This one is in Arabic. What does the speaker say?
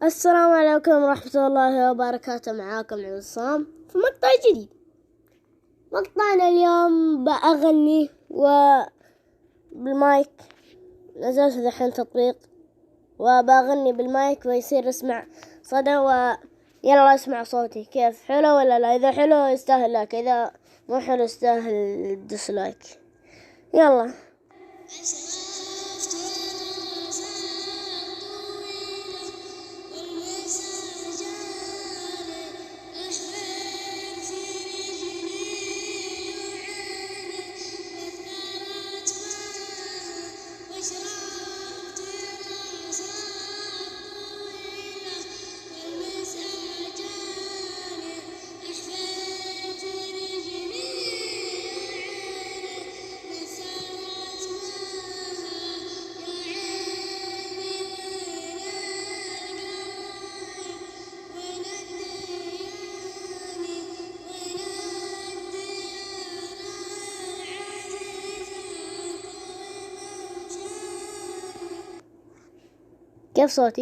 السلام عليكم ورحمة الله وبركاته. معاكم عصام في مقطع جديد. مقطعنا اليوم بأغني بالمايك. نزلت دحين تطبيق وبأغني بالمايك ويصير اسمع صدى. يلا اسمع صوتي كيف، حلو ولا لا؟ إذا حلو يستاهل لايك، إذا مو حلو يستاهل ديسلايك. يلا. كيف صوتي؟